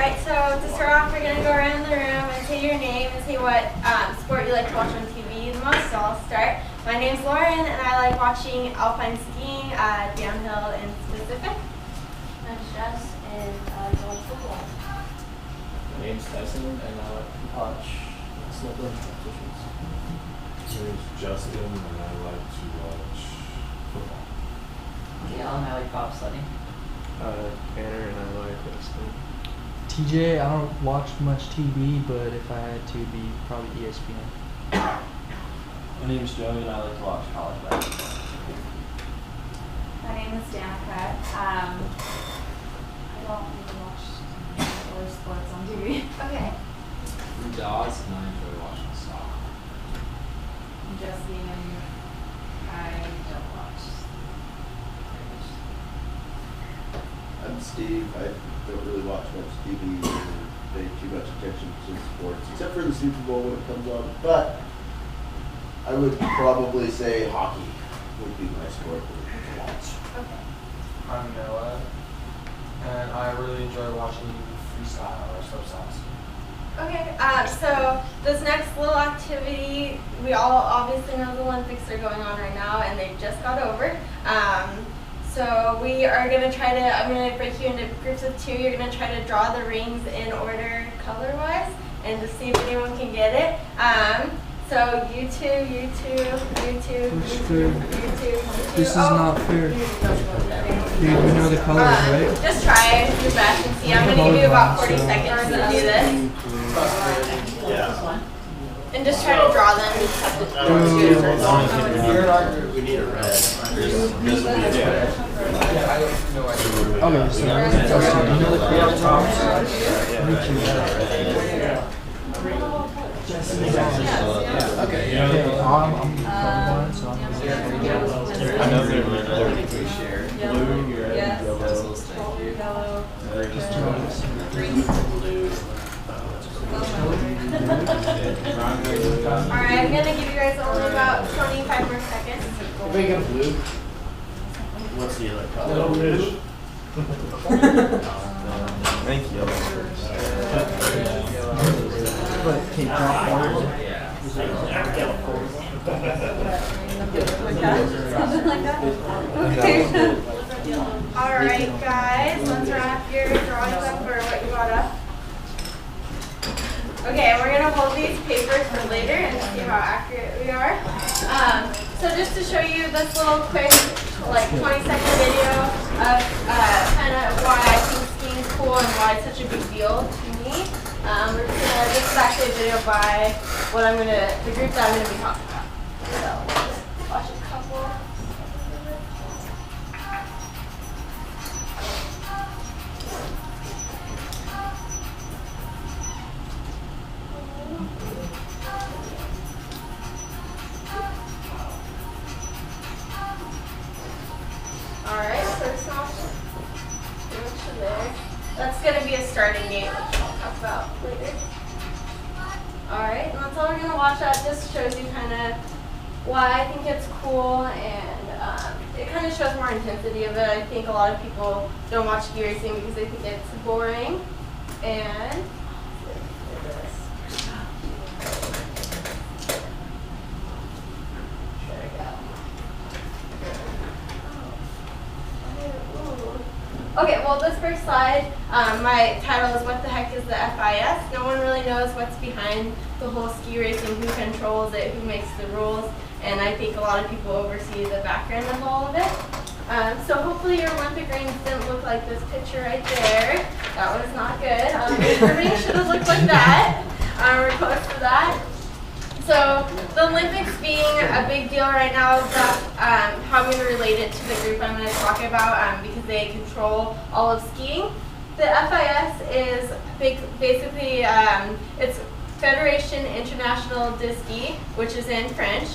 Alright, so to start off, we're going to go around the room and say your name and say what sport you like to watch on TV the most. So I'll start. My name's Lauren, and I like watching alpine skiing, downhill in specific. I'm Jess, and I watch football. My name's Tyson, and I like to watch snowboard competitions. My name's Justin, and I like to watch football. Yeah, and I like bobsledding. Banner, and I like wrestling. TJ, I don't watch much TV, but if I had to, it'd be probably ESPN. My name is Joey, and I like to watch college basketball. My name is Danica. I don't really watch other sports on TV. Okay. I'm Dawes, and I enjoy watching soccer. I'm Jessie, and I don't watch I'm Steve. I don't really watch much TV or pay too much attention to sports, except for the Super Bowl when it comes on. But I would probably say hockey would be my sport to watch. Okay. I'm Noah, and I really enjoy watching freestyle or slopestyle. Okay, so this next little activity, we all obviously know the Olympics are going on right now, and they just got over. So we are going to try to, I'm going to break you into groups of two. You're going to try to draw the rings in order color-wise and to see if anyone can get it. So you two, you two, you two, you two, you two, you two. This is not fair. Dude, we know the colors, right? Just try your best and see. I'm going to give you about 40 seconds to do this. Yeah. And just try to draw them. We need a red. Okay, so you know the color tops? Okay. I'm colorblind, so I'm I know they're shared. Blue, red, Yes. yellow. Alright, I'm going to give you guys only about 25 more seconds. Big up blue. What's the other color? Fish. Thank you. But can you drop water? Something like that? Okay. Alright guys, let's wrap your drawings up or what you got up. Okay, we're going to hold these papers for later and see how accurate we are. So just to show you this little quick, like 20-second video of kind of why I think skiing is cool and why it's such a big deal to me. This is actually a video by the group that I'm going to be talking about. So let's watch a couple. Alright, first off, there. That's going to be a starting gate, which I'll talk about later. Alright, and that's all we're going to watch. That just shows you kind of why I think it's cool, and it kind of shows more intensity of it. I think a lot of people don't watch ski racing because they think it's boring. And okay, well this first slide, my title is What the Heck is the FIS? No one really knows what's behind the whole ski racing, who controls it, who makes the rules, and I think a lot of people oversee the background of all of it. So hopefully your Olympic rings didn't look like this picture right there. That was not good. Your ring should have looked like that. We're close to that. So the Olympics being a big deal right now, that's how I'm going to relate it to the group I'm going to talk about because they control all of skiing. The FIS is basically, it's Fédération Internationale de Ski, which is in French.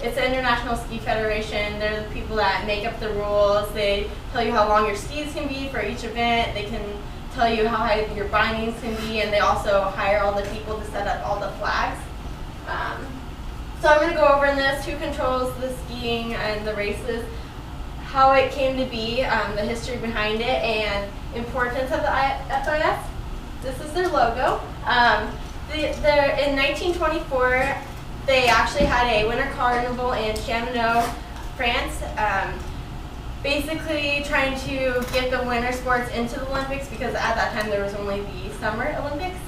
It's the International Ski Federation. They're the people that make up the rules. They tell you how long your skis can be for each event. They can tell you how high your bindings can be, and they also hire all the people to set up all the flags. So I'm going to go over in this, who controls the skiing and the races, how it came to be, the history behind it, and importance of the FIS. this is their logo. In 1924, they actually had a winter carnival in Chamonix, France. Basically trying to get the winter sports into the Olympics because at that time there was only the Summer Olympics.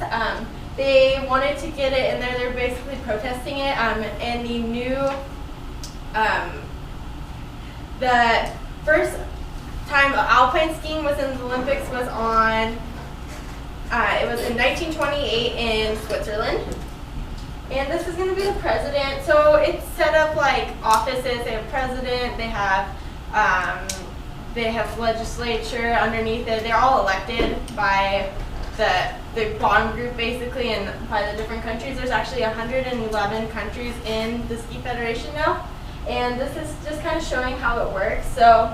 They wanted to get it in there. They're basically protesting it. And the new, the first time alpine skiing was in the Olympics was on, it was in 1928 in Switzerland. And this is going to be the president. So it's set up like offices. They have president, they have legislature underneath it. They're all elected by the bottom group basically, and by the different countries. There's actually 111 countries in the Ski Federation now. And this is just kind of showing how it works. So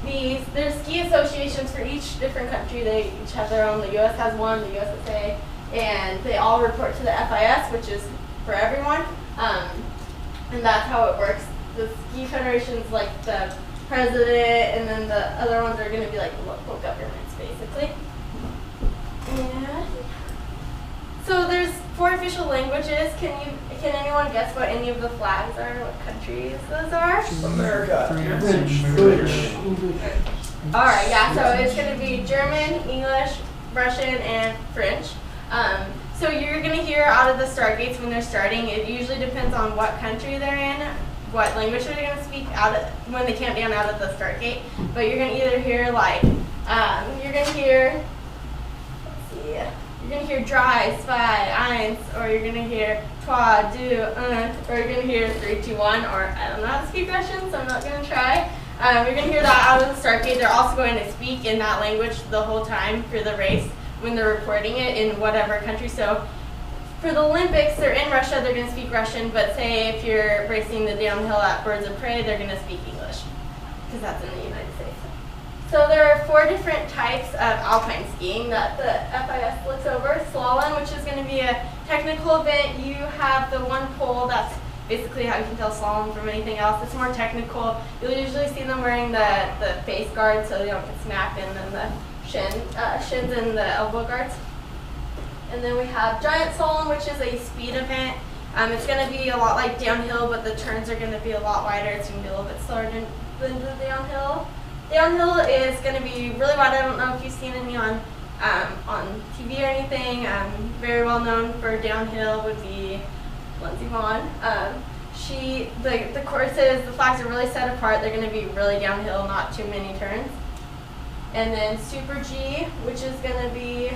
there's ski associations for each different country. They each have their own. The US has one, the USSA, and they all report to the FIS, which is for everyone. And that's how it works. The Ski Federation's like the president, and then the other ones are going to be like the local governments, basically. And so there's 4 official languages. Can anyone guess what any of the flags are? What countries those are? America. All right, yeah. So it's going to be German, English, Russian, and French. So you're going to hear out of the start gates when they're starting. It usually depends on what country they're in, what language they're going to speak out of when they count down out of the start gate. But you're going to either hear like, you're going to hear, let's see, you're going to hear drei, zwei, eins, or you're going to hear trois, deux, un, or you're going to hear 3, 2, 1, or I don't know how to speak Russian, so I'm not going to try. You're going to hear that out of the start gate. They're also going to speak in that language the whole time for the race when they're reporting it in whatever country. So for the Olympics, they're in Russia, they're going to speak Russian, but say if you're racing the downhill at Birds of Prey, they're going to speak English, because that's in the United States. So there are 4 different types of alpine skiing that the FIS looks over. Slalom, which is going to be a technical event. You have the one pole, that's basically how you can tell slalom from anything else. It's more technical. You'll usually see them wearing the face guard so they don't get snapped, and then the shins and the elbow guards. And then we have giant slalom, which is a speed event. It's going to be a lot like downhill, but the turns are going to be a lot wider. It's going to be a little bit slower than the downhill. Downhill is going to be really wide. I don't know if you've seen any on TV or anything. Very well known for downhill would be Lindsey Vonn. The courses, the flags are really set apart. They're going to be really downhill, not too many turns. And then Super G, which is going to be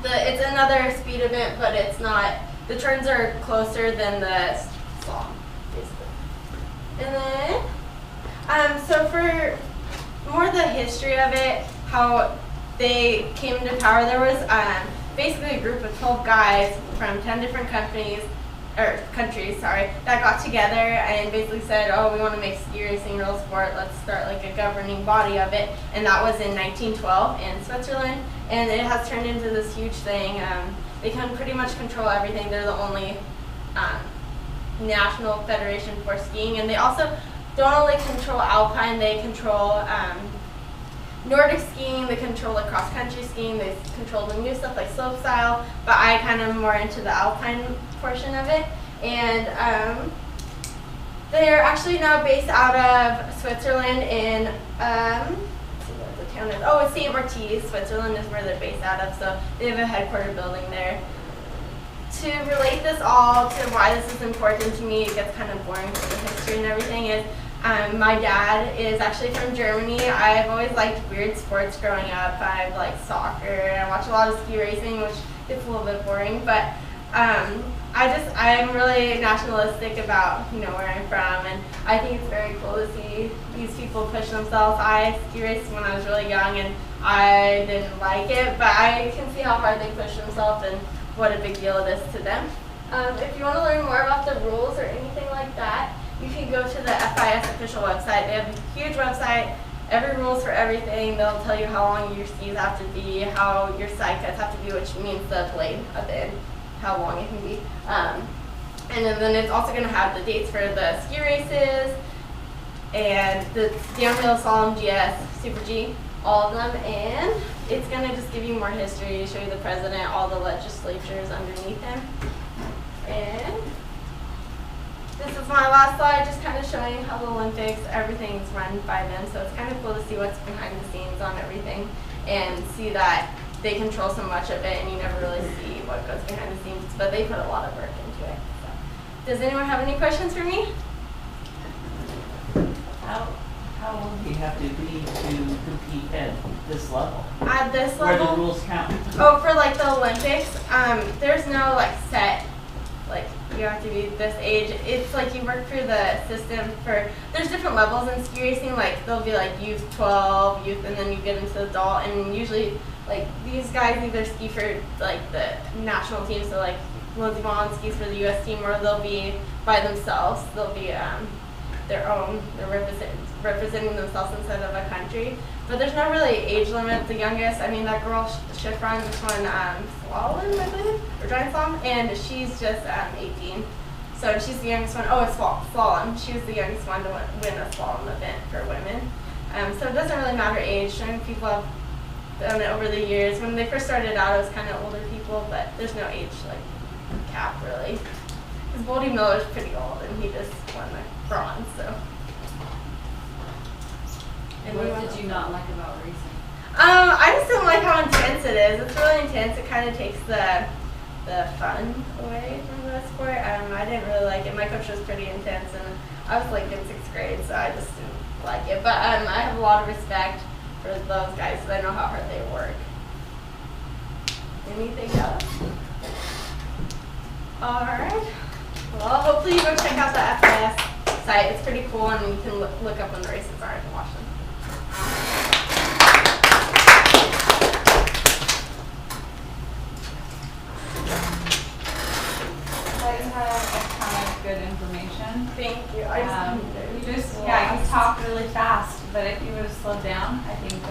it's another speed event, but it's not. The turns are closer than the slalom, basically. And then, so for more the history of it, how they came into power, there was basically a group of 12 guys from 10 different countries, that got together and basically said, oh, we want to make ski racing a real sport, let's start like a governing body of it. And that was in 1912 in Switzerland, and it has turned into this huge thing. They can pretty much control everything. They're the only national federation for skiing, and they also don't only control alpine, they control Nordic skiing, they control the cross-country skiing, they control the new stuff like slopestyle, but I kind of more into the alpine portion of it. And they're actually now based out of Switzerland in, let's see what the town is. Oh, it's St. Martins, Switzerland is where they're based out of, so they have a headquarter building there. To relate this all to why this is important to me, it gets kind of boring with the history and everything, is my dad is actually from Germany. I've always liked weird sports growing up. I've liked soccer, and I watch a lot of ski racing, which gets a little bit boring, but I'm really nationalistic about, where I'm from, and I think it's very cool to see these people push themselves. I ski raced when I was really young, and I didn't like it, but I can see how hard they push themselves and what a big deal it is to them. If you want to learn more about the rules or anything like that, you can go to the FIS official website. They have a huge website, every rules for everything. They'll tell you how long your skis have to be, how your side cuts have to be, which means the blade of it, how long it can be. And then it's also going to have the dates for the ski races and the downhill, slalom, GS, Super G, all of them, and it's going to just give you more history, show you the president, all the legislatures underneath him. And this is my last slide, just kind of showing how the Olympics, everything's run by them, so it's kind of cool to see what's behind the scenes on everything and see that they control so much of it and you never really see what goes behind the scenes, but they put a lot of work into it. So. Does anyone have any questions for me? How old do you have to be to compete at this level? At this Where level? the rules count? Oh, for like the Olympics, there's no like set, like you have to be this age. It's like you work through the system for, there's different levels in ski racing, like there'll be like youth 12, youth, and then you get into adult, and usually like these guys either ski for like the national team, so like Lindsey Vonn skis for the US team, or they'll be by themselves. They'll be their own, they're representing themselves instead of a country. But there's no really age limit. The youngest, I mean, that girl Schifrin just won slalom, I believe, or giant slalom, and she's just 18. So she's the youngest one. Oh, it's slalom. She was the youngest one to win a slalom event for women. So it doesn't really matter age. Young people have done it over the years. When they first started out, it was kind of older people, but there's no age like cap really. Because Boldy Miller's pretty old, and he just won the bronze. So. And What did you not like about racing? I just don't like how intense it is. It's really intense. It kind of takes the fun away from the sport. I didn't really like it. My coach was pretty intense, and I was like in 6th grade, so I just didn't like it. But I have a lot of respect for those guys because I know how hard they work. Anything else? Alright. Well, hopefully you go check out the FIS site. It's pretty cool, and you can look up when the races are and watch them. You had a ton of good information. Thank you. You talked really fast, but if you would have slowed down, I think